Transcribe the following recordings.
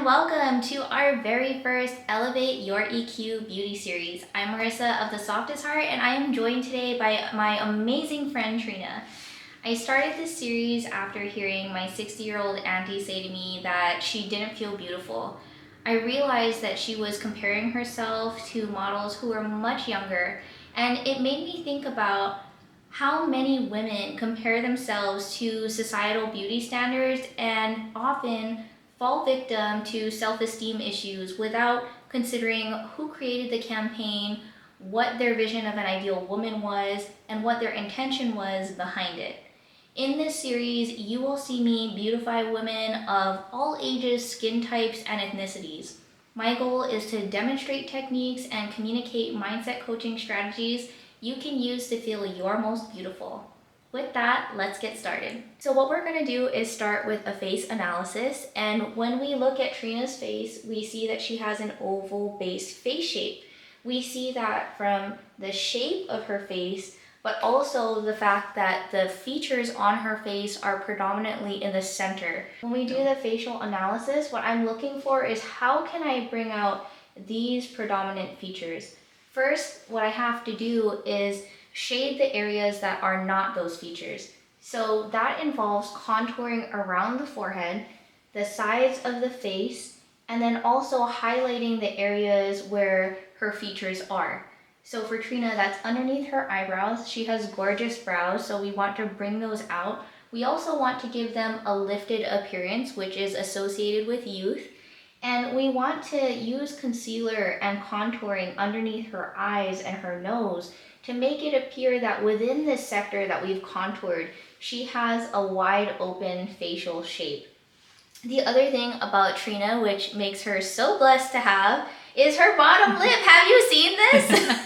and welcome to our very first Elevate Your EQ beauty series. I'm Marissa of the Softest Heart, and I am joined today by my amazing friend Trina. I started this series after hearing my 60-year-old auntie say to me that she didn't feel beautiful. I realized that she was comparing herself to models who were much younger, and it made me think about how many women compare themselves to societal beauty standards and often fall victim to self-esteem issues without considering who created the campaign, what their vision of an ideal woman was, and what their intention was behind it. In this series, you will see me beautify women of all ages, skin types, and ethnicities. My goal is to demonstrate techniques and communicate mindset coaching strategies you can use to feel your most beautiful. With that, let's get started. So what we're gonna do is start with a face analysis, and when we look at Trina's face, we see that she has an oval-based face shape. We see that from the shape of her face, but also the fact that the features on her face are predominantly in the center. When we do the facial analysis, what I'm looking for is how can I bring out these predominant features? First, what I have to do is shade the areas that are not those features. So that involves contouring around the forehead, the sides of the face, and then also highlighting the areas where her features are. So for Trina, that's underneath her eyebrows. She has gorgeous brows, so we want to bring those out. We also want to give them a lifted appearance, which is associated with youth. And we want to use concealer and contouring underneath her eyes and her nose to make it appear that within this sector that we've contoured, she has a wide open facial shape. The other thing about Trina, which makes her so blessed to have, is her bottom lip. Have you seen this?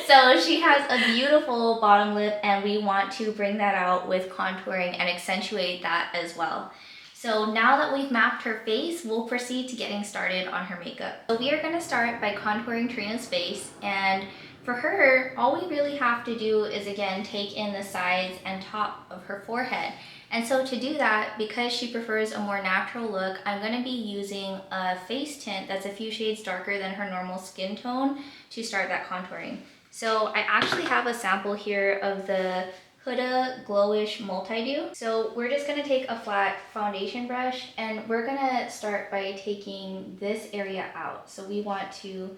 So she has a beautiful bottom lip, and we want to bring that out with contouring and accentuate that as well. So now that we've mapped her face, we'll proceed to getting started on her makeup. So we are going to start by contouring Trina's face, and for her, all we really have to do is again take in the sides and top of her forehead. And so to do that, because she prefers a more natural look, I'm going to be using a face tint that's a few shades darker than her normal skin tone to start that contouring. So I actually have a sample here of the Huda Glowish Multi-Do. So we're just gonna take a flat foundation brush, and we're gonna start by taking this area out. So we want to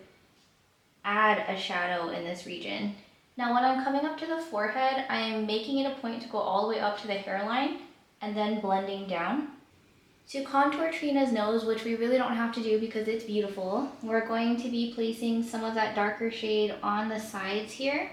add a shadow in this region. Now when I'm coming up to the forehead, I'm making it a point to go all the way up to the hairline and then blending down. To contour Trina's nose, which we really don't have to do because it's beautiful, we're going to be placing some of that darker shade on the sides here.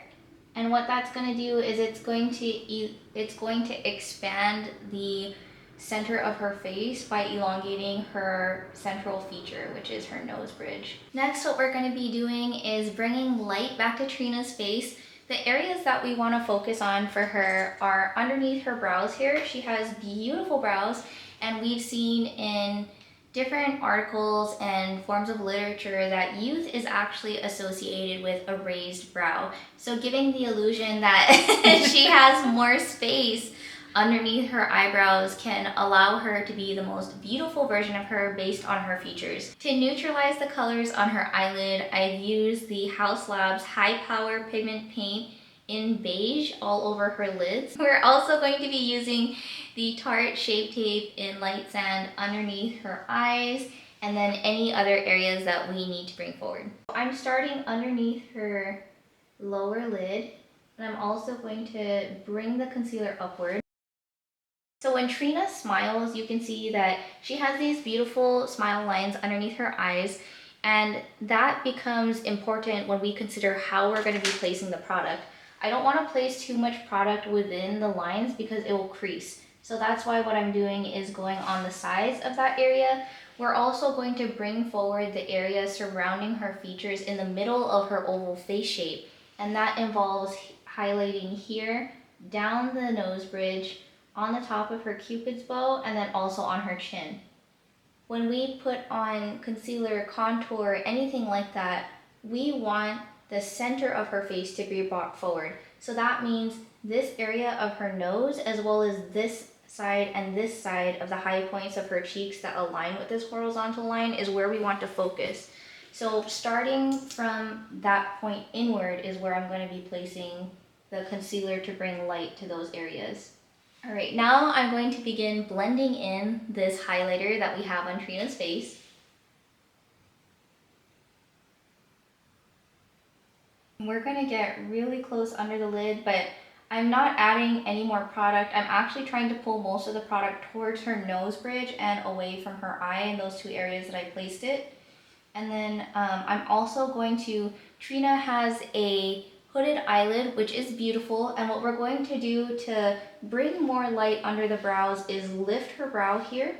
And what that's going to do is it's going to expand the center of her face by elongating her central feature, which is her nose bridge. Next, what we're going to be doing is bringing light back to Trina's face. The areas that we want to focus on for her are underneath her brows here. She has beautiful brows, and we've seen in different articles and forms of literature that youth is actually associated with a raised brow. So giving the illusion that she has more space underneath her eyebrows can allow her to be the most beautiful version of her based on her features. To neutralize the colors on her eyelid, I've used the House Labs High Power Pigment Paint in beige all over her lids. We're also going to be using the Tarte Shape Tape in light sand underneath her eyes, and then any other areas that we need to bring forward. I'm starting underneath her lower lid, and I'm also going to bring the concealer upward. So when Trina smiles, you can see that she has these beautiful smile lines underneath her eyes, and that becomes important when we consider how we're going to be placing the product. I don't want to place too much product within the lines because it will crease. So that's why what I'm doing is going on the sides of that area. We're also going to bring forward the area surrounding her features in the middle of her oval face shape. And that involves highlighting here, down the nose bridge, on the top of her cupid's bow, and then also on her chin. When we put on concealer, contour, anything like that, we want the center of her face to be brought forward. So that means this area of her nose as well as this side and this side of the high points of her cheeks that align with this horizontal line is where we want to focus. So starting from that point inward is where I'm going to be placing the concealer to bring light to those areas. All right, now I'm going to begin blending in this highlighter that we have on Trina's face. We're going to get really close under the lid, but I'm not adding any more product. I'm actually trying to pull most of the product towards her nose bridge and away from her eye in those two areas that I placed it. And then I'm also going to, Trina has a hooded eyelid, which is beautiful. And what we're going to do to bring more light under the brows is lift her brow here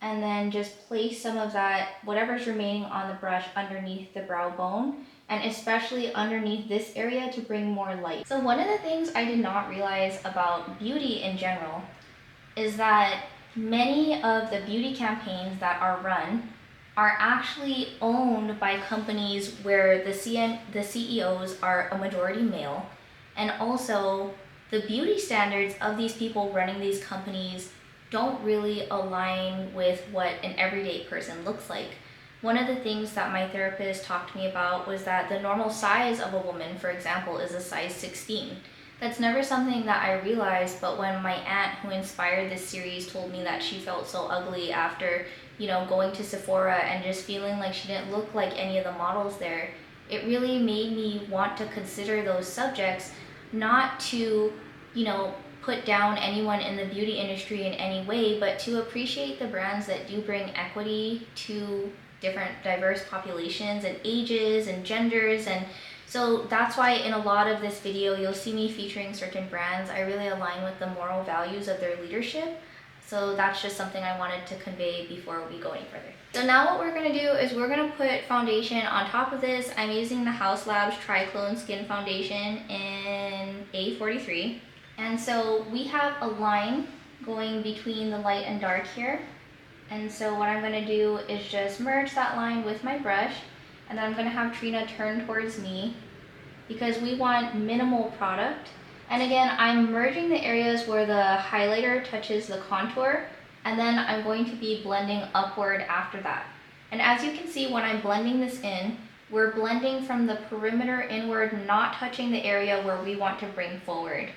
and then just place some of that, whatever's remaining on the brush underneath the brow bone, and especially underneath this area to bring more light. So one of the things I did not realize about beauty in general is that many of the beauty campaigns that are run are actually owned by companies where the CEOs are a majority male, and also the beauty standards of these people running these companies don't really align with what an everyday person looks like. One of the things that my therapist talked to me about was that the normal size of a woman, for example, is a size 16. That's never something that I realized, but when my aunt who inspired this series told me that she felt so ugly after, going to Sephora and just feeling like she didn't look like any of the models there, it really made me want to consider those subjects, not to, put down anyone in the beauty industry in any way, but to appreciate the brands that do bring equity to different diverse populations and ages and genders. And so that's why in a lot of this video, you'll see me featuring certain brands. I really align with the moral values of their leadership. So that's just something I wanted to convey before we go any further. So now what we're gonna do is we're gonna put foundation on top of this. I'm using the Haus Labs Triclone Skin Foundation in A43. And so we have a line going between the light and dark here. And so what I'm gonna do is just merge that line with my brush, and then I'm gonna have Trina turn towards me because we want minimal product. And again, I'm merging the areas where the highlighter touches the contour, and then I'm going to be blending upward after that. And as you can see, when I'm blending this in, we're blending from the perimeter inward, not touching the area where we want to bring forward.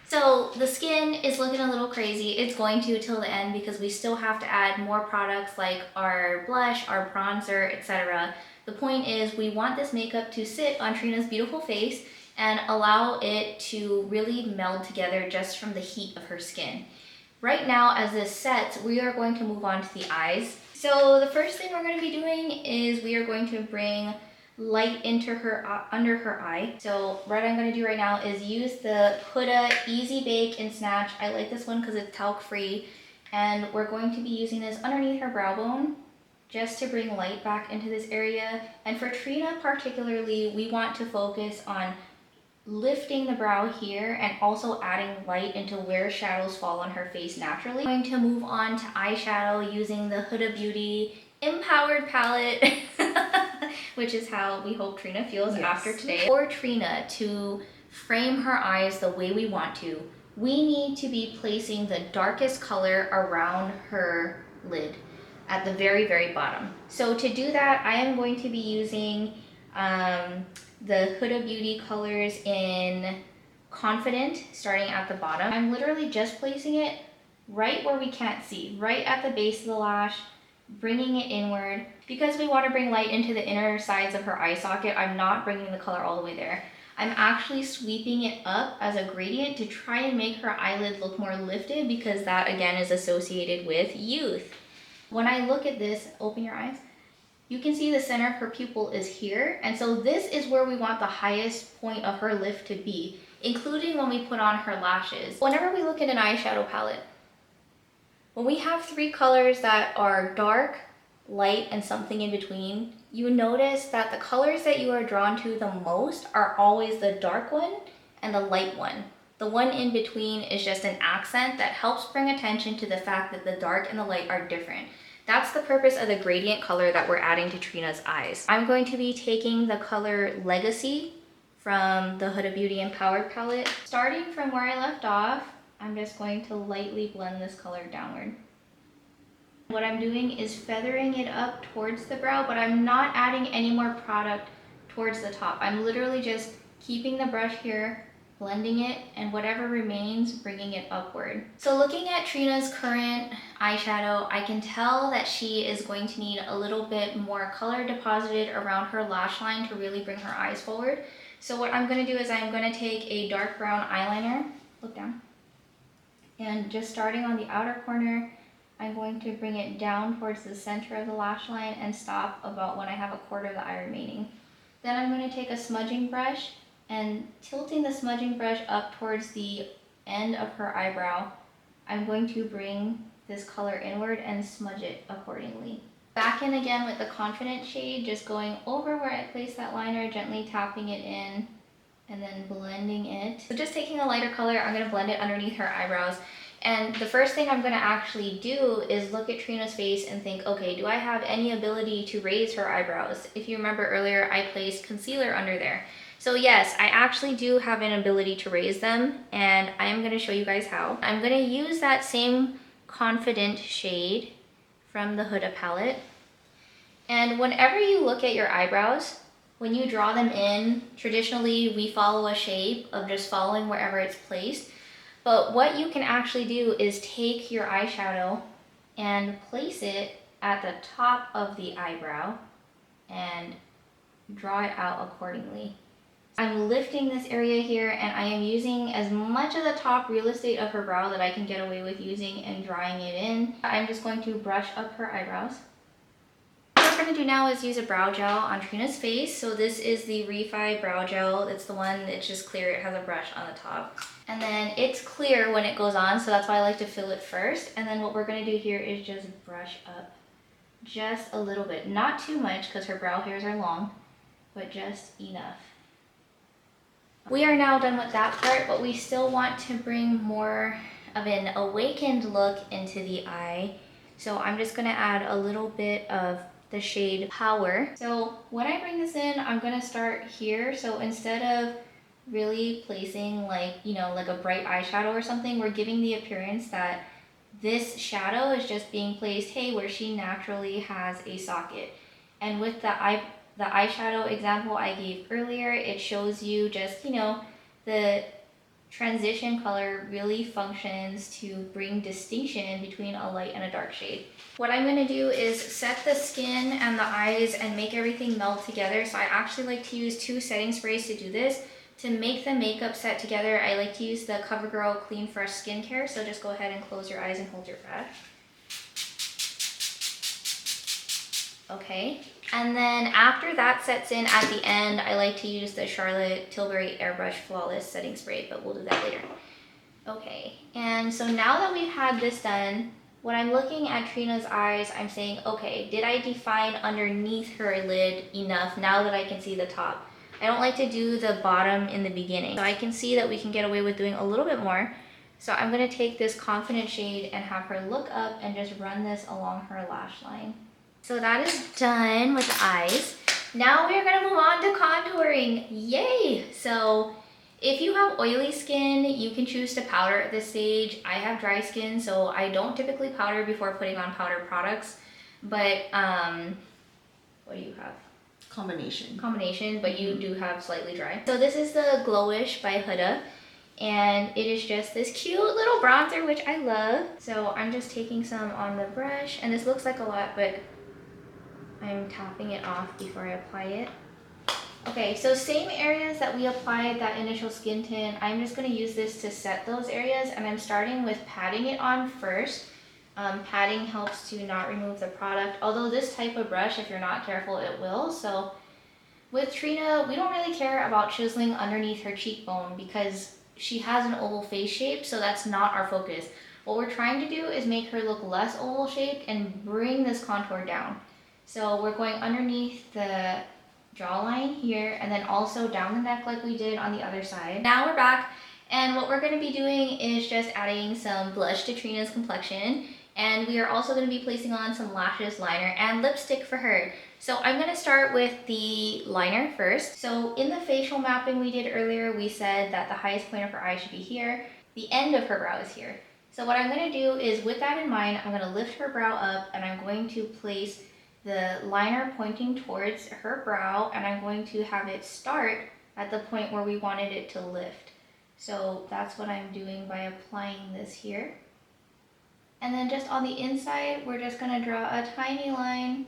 So the skin is looking a little crazy. It's going to till the end because we still have to add more products like our blush, our bronzer, etc. The point is we want this makeup to sit on Trina's beautiful face and allow it to really meld together just from the heat of her skin. Right now, as this sets, we are going to move on to the eyes. So the first thing we're going to be doing is we are going to bring light into her under her eye. So what I'm going to do right now is use the Huda Easy Bake and Snatch. I like this one because it's talc free, and we're going to be using this underneath her brow bone just to bring light back into this area. And for Trina particularly, we want to focus on lifting the brow here and also adding light into where shadows fall on her face naturally. I'm going to move on to eyeshadow using the Huda Beauty Empowered palette, which is how we hope Trina feels after today. For Trina to frame her eyes the way we want to, we need to be placing the darkest color around her lid at the very, very bottom. So to do that, I am going to be using the Huda Beauty colors in Confident, starting at the bottom. I'm literally just placing it right where we can't see, right at the base of the lash, bringing it inward. Because we want to bring light into the inner sides of her eye socket, I'm not bringing the color all the way there. I'm actually sweeping it up as a gradient to try and make her eyelid look more lifted, because that again is associated with youth. When I look at this, open your eyes, you can see the center of her pupil is here. And so this is where we want the highest point of her lift to be, including when we put on her lashes. Whenever we look at an eyeshadow palette, when we have three colors that are dark, light, and something in between, you notice that the colors that you are drawn to the most are always the dark one and the light one. The one in between is just an accent that helps bring attention to the fact that the dark and the light are different. That's the purpose of the gradient color that we're adding to Trina's eyes. I'm going to be taking the color Legacy from the Huda Beauty Empowered palette. Starting from where I left off, I'm just going to lightly blend this color downward. What I'm doing is feathering it up towards the brow, but I'm not adding any more product towards the top. I'm literally just keeping the brush here, blending it, and whatever remains, bringing it upward. So looking at Trina's current eyeshadow, I can tell that she is going to need a little bit more color deposited around her lash line to really bring her eyes forward. So what I'm going to do is I'm going to take a dark brown eyeliner, look down, and just starting on the outer corner, I'm going to bring it down towards the center of the lash line and stop about when I have a quarter of the eye remaining. Then I'm going to take a smudging brush and tilting the smudging brush up towards the end of her eyebrow, I'm going to bring this color inward and smudge it accordingly. Back in again with the Confident shade, just going over where I placed that liner, gently tapping it in and then blending it. So just taking a lighter color, I'm going to blend it underneath her eyebrows. And the first thing I'm going to actually do is look at Trina's face and think, okay, do I have any ability to raise her eyebrows? If you remember earlier, I placed concealer under there. So yes, I actually do have an ability to raise them, and I am going to show you guys how. I'm going to use that same Confident shade from the Huda palette. And whenever you look at your eyebrows, when you draw them in, traditionally we follow a shape of just following wherever it's placed. But what you can actually do is take your eyeshadow and place it at the top of the eyebrow and draw it out accordingly. I'm lifting this area here and I am using as much of the top real estate of her brow that I can get away with using and drawing it in. I'm just going to brush up her eyebrows. What we're going to do now is use a brow gel on Trina's face. So this is the Beautify brow gel. It's the one that's just clear. It has a brush on the top. And then it's clear when it goes on, so that's why I like to fill it first. And then what we're going to do here is just brush up just a little bit. Not too much because her brow hairs are long, but just enough. We are now done with that part, but we still want to bring more of an awakened look into the eye. So I'm just going to add a little bit of the shade Power. So when I bring this in, I'm going to start here. So instead of really placing like a bright eyeshadow or something, we're giving the appearance that this shadow is just being placed, hey, where she naturally has a socket. And with the eyeshadow example I gave earlier, it shows you just, the transition color really functions to bring distinction between a light and a dark shade. What I'm going to do is set the skin and the eyes and make everything meld together. So I actually like to use 2 setting sprays to do this. To make the makeup set together, I like to use the CoverGirl Clean Fresh Skincare. So just go ahead and close your eyes and hold your breath. Okay, and then after that sets in at the end, I like to use the Charlotte Tilbury Airbrush Flawless Setting Spray, but we'll do that later. Okay, and so now that we've had this done, when I'm looking at Trina's eyes, I'm saying, okay, did I define underneath her lid enough now that I can see the top? I don't like to do the bottom in the beginning. So I can see that we can get away with doing a little bit more. So I'm going to take this Confident shade and have her look up and just run this along her lash line. So that is done with the eyes. Now we are going to move on to contouring. Yay! So if you have oily skin, you can choose to powder at this stage. I have dry skin, so I don't typically powder before putting on powder products. But what do you have? Combination, but you do have slightly dry. So this is the Glowish by Huda. And it is just this cute little bronzer, which I love. So I'm just taking some on the brush, and this looks like a lot, but I'm tapping it off before I apply it. Okay, so same areas that we applied that initial skin tint, I'm just going to use this to set those areas, and I'm starting with patting it on first. Patting helps to not remove the product, although this type of brush, if you're not careful, it will. So with Trina, we don't really care about chiseling underneath her cheekbone because she has an oval face shape, so that's not our focus. What we're trying to do is make her look less oval shaped and bring this contour down. So we're going underneath the jawline here and then also down the neck like we did on the other side. Now we're back, and what we're going to be doing is just adding some blush to Trina's complexion, and we are also going to be placing on some lashes, liner, and lipstick for her. So I'm going to start with the liner first. So in the facial mapping we did earlier, we said that the highest point of her eye should be here. the end of her brow is here. So what I'm going to do is, with that in mind, I'm going to lift her brow up and I'm going to place the liner pointing towards her brow, and I'm going to have it start at the point where we wanted it to lift. So that's what I'm doing by applying this here. And then just on the inside, we're just going to draw a tiny line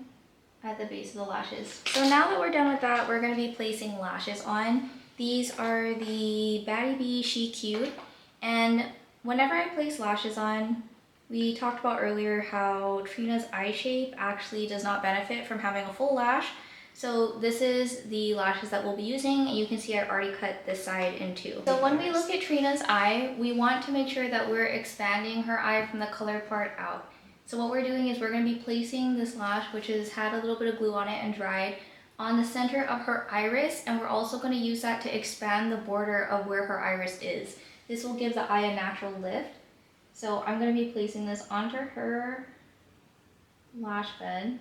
at the base of the lashes. So now that we're done with that, we're going to be placing lashes on. These are the Batty Bee She Cute, and whenever I place lashes on, we talked about earlier how Trina's eye shape actually does not benefit from having a full lash. So this is the lashes that we'll be using, and you can see I already cut this side in two. So when we look at Trina's eye, we want to make sure that we're expanding her eye from the color part out. So what we're doing is we're going to be placing this lash, which has had a little bit of glue on it and dried, on the center of her iris, and we're also going to use that to expand the border of where her iris is. This will give the eye a natural lift. So I'm going to be placing this onto her lash bed.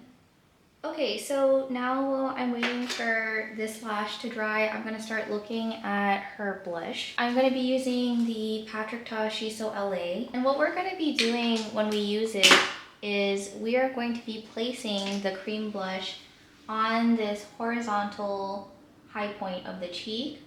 Okay, so now while I'm waiting for this lash to dry, I'm going to start looking at her blush. I'm going to be using the Patrick Ta She's So LA. And what we're going to be doing when we use it is we are going to be placing the cream blush on this horizontal high point of the cheek,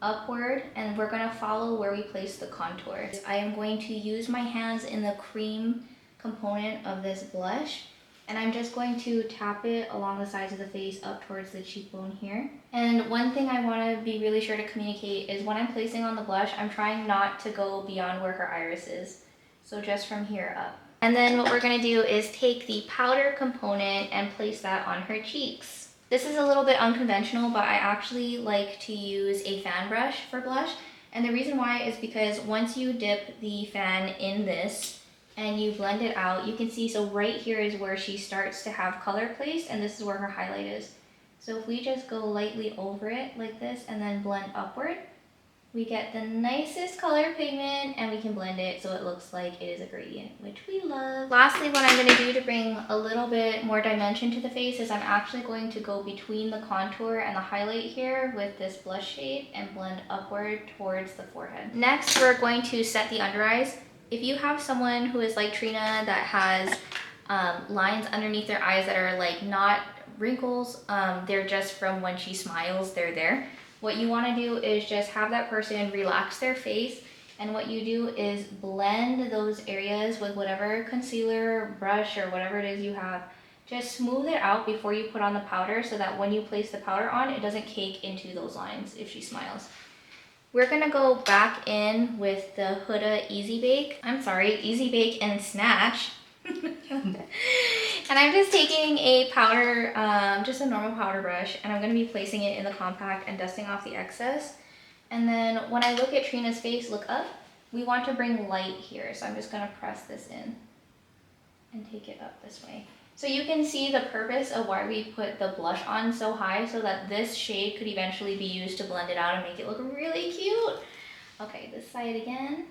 upward, and we're going to follow where we place the contour. I am going to use my hands in the cream component of this blush, and I'm just going to tap it along the sides of the face up towards the cheekbone here. And one thing I want to be really sure to communicate is when I'm placing on the blush, I'm trying not to go beyond where her iris is. So just from here up. And then what we're going to do is take the powder component and place that on her cheeks. This is a little bit unconventional, but I actually like to use a fan brush for blush. And the reason why is because once you dip the fan in this and you blend it out, you can see, so right here is where she starts to have color placed, and this is where her highlight is. So if we just go lightly over it like this and then blend upward, we get the nicest color pigment, and we can blend it so it looks like it is a gradient, which we love. Lastly, what I'm going to do to bring a little bit more dimension to the face is I'm actually going to go between the contour and the highlight here with this blush shade and blend upward towards the forehead. Next, we're going to set the under eyes. If you have someone who is like Trina that has lines underneath their eyes that are like not wrinkles, they're just from when she smiles, they're there. What you want to do is just have that person relax their face, and what you do is blend those areas with whatever concealer, brush, or whatever it is you have. Just smooth it out before you put on the powder so that when you place the powder on, it doesn't cake into those lines if she smiles. We're going to go back in with the Huda Easy Bake and Snatch. And I'm just taking a powder, just a normal powder brush, and I'm going to be placing it in the compact and dusting off the excess. And then when I look at Trina's face, look up, we want to bring light here. So I'm just going to press this in and take it up this way. So you can see the purpose of why we put the blush on so high, so that this shade could eventually be used to blend it out and make it look really cute. Okay, this side again.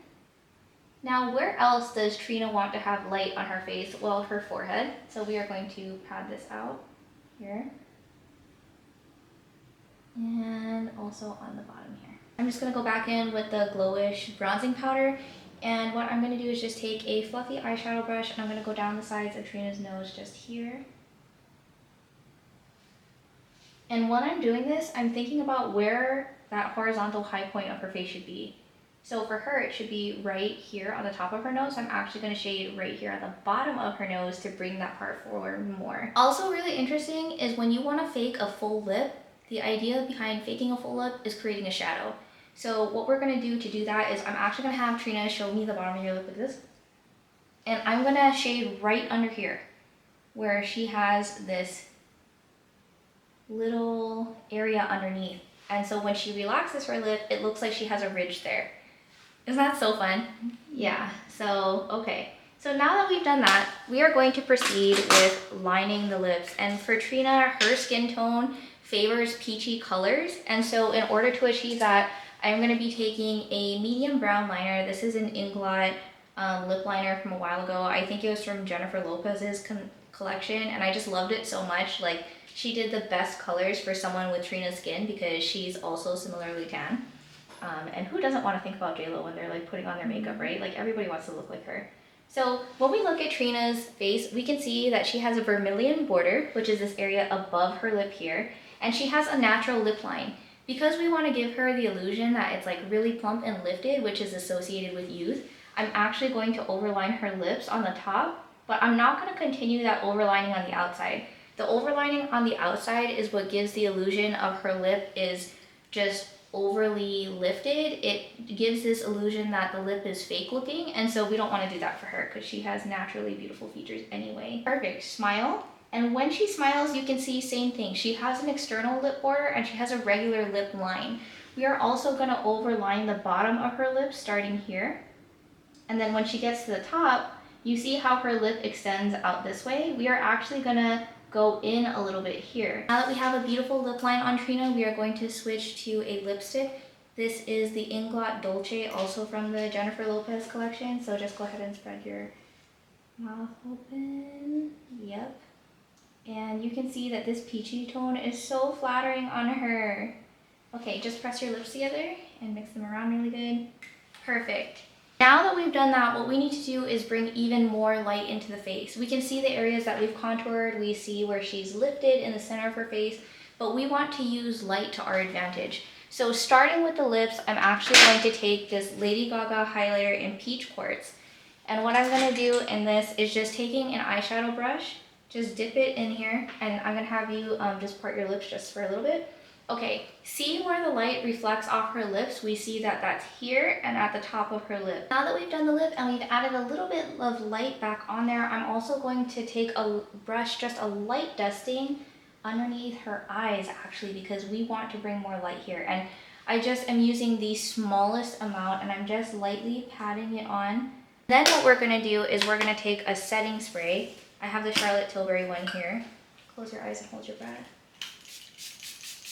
Now, where else does Trina want to have light on her face? Well, her forehead. So we are going to pad this out here. And also on the bottom here. I'm just going to go back in with the Glowish bronzing powder. And what I'm going to do is just take a fluffy eyeshadow brush, and I'm going to go down the sides of Trina's nose just here. And when I'm doing this, I'm thinking about where that horizontal high point of her face should be. So for her, it should be right here on the top of her nose. I'm actually going to shade right here at the bottom of her nose to bring that part forward more. Also really interesting is when you want to fake a full lip, the idea behind faking a full lip is creating a shadow. So what we're going to do that is I'm actually going to have Trina show me the bottom of your lip like this. And I'm going to shade right under here where she has this little area underneath. And so when she relaxes her lip, it looks like she has a ridge there. Isn't that so fun? Yeah, so, okay. So now that we've done that, we are going to proceed with lining the lips. And for Trina, her skin tone favors peachy colors. And so in order to achieve that, I'm gonna be taking a medium brown liner. This is an Inglot lip liner from a while ago. I think it was from Jennifer Lopez's collection, and I just loved it so much. Like, she did the best colors for someone with Trina's skin because she's also similarly tan. And who doesn't want to think about JLo when they're like putting on their makeup, right? Like everybody wants to look like her. So when we look at Trina's face, we can see that she has a vermilion border, which is this area above her lip here, and she has a natural lip line. Because we want to give her the illusion that it's like really plump and lifted, which is associated with youth, I'm actually going to overline her lips on the top, but I'm not going to continue that overlining on the outside. The overlining on the outside is what gives the illusion of her lip is just overly lifted. It gives this illusion that the lip is fake looking, and so we don't want to do that for her because she has naturally beautiful features anyway. Perfect. Smile. And when she smiles, you can see same thing. She has an external lip border and she has a regular lip line. We are also going to overline the bottom of her lip starting here. And then when she gets to the top, you see how her lip extends out this way. We are actually going to go in a little bit here. Now that we have a beautiful lip line on Trina, we are going to switch to a lipstick. This is the Inglot Dolce, also from the Jennifer Lopez collection. So just go ahead and spread your mouth open. Yep. And you can see that this peachy tone is so flattering on her. Okay, just press your lips together and mix them around really good. Perfect. Now that we've done that, what we need to do is bring even more light into the face. We can see the areas that we've contoured. We see where she's lifted in the center of her face, but we want to use light to our advantage. So starting with the lips, I'm actually going to take this Lady Gaga highlighter in Peach Quartz. And what I'm going to do in this is just taking an eyeshadow brush, just dip it in here, and I'm going to have you just part your lips just for a little bit. Okay, see where the light reflects off her lips? We see that that's here and at the top of her lip. Now that we've done the lip and we've added a little bit of light back on there, I'm also going to take a brush, just a light dusting underneath her eyes actually, because we want to bring more light here. And I just am using the smallest amount and I'm just lightly patting it on. Then what we're going to do is we're going to take a setting spray. I have the Charlotte Tilbury one here. Close your eyes and hold your breath.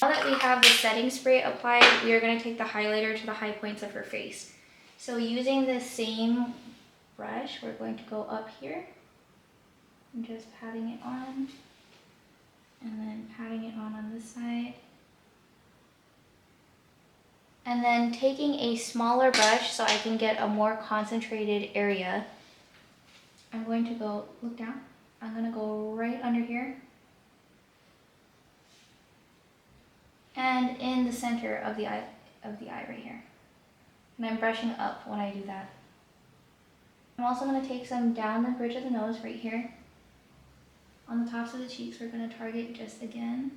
Now that we have the setting spray applied, we are going to take the highlighter to the high points of her face. So using the same brush, we're going to go up here and just patting it on, and then patting it on this side. And then taking a smaller brush so I can get a more concentrated area, I'm going to go, look down, I'm going to go right under here. And in the center of the eye right here. And I'm brushing up when I do that. I'm also going to take some down the bridge of the nose right here. On the tops of the cheeks, we're going to target just again.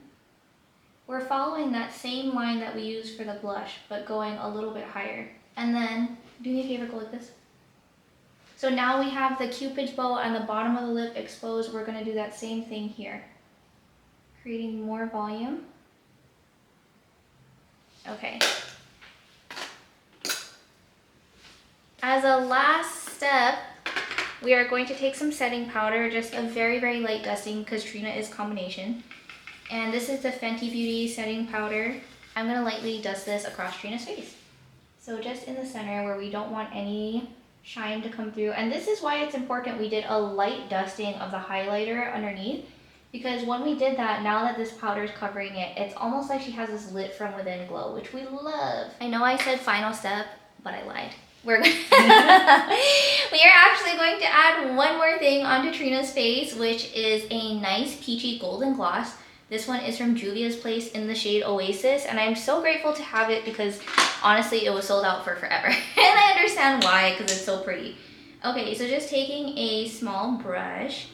We're following that same line that we used for the blush, but going a little bit higher. And then, do me a favor, go like this. So now we have the Cupid's bow and the bottom of the lip exposed. We're going to do that same thing here. Creating more volume. Okay. As a last step, we are going to take some setting powder, just a very, very light dusting because Trina is combination. And this is the Fenty Beauty setting powder. I'm going to lightly dust this across Trina's face. So just in the center where we don't want any shine to come through. And this is why it's important we did a light dusting of the highlighter underneath. Because when we did that, now that this powder is covering it, it's almost like she has this lit from within glow, which we love. I know I said final step, but I lied. We are actually going to add one more thing onto Trina's face, which is a nice peachy golden gloss. This one is from Juvia's Place in the shade Oasis, and I'm so grateful to have it because honestly, it was sold out for forever. And I understand why, because it's so pretty. Okay, so just taking a small brush,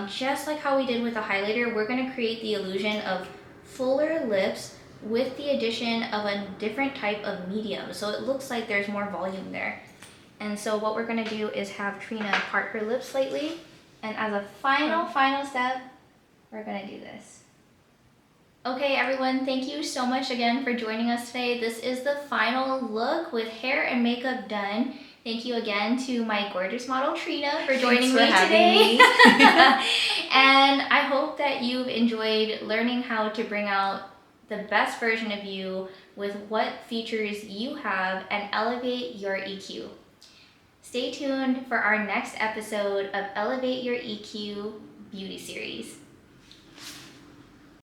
just like how we did with the highlighter, we're going to create the illusion of fuller lips with the addition of a different type of medium. So it looks like there's more volume there. And so what we're going to do is have Trina part her lips slightly. And as a final step, we're going to do this. Okay, everyone, thank you so much again for joining us today. This is the final look with hair and makeup done. Thank you again to my gorgeous model, Trina, for joining me today. And I hope that you've enjoyed learning how to bring out the best version of you with what features you have and elevate your EQ. Stay tuned for our next episode of Elevate Your EQ Beauty Series.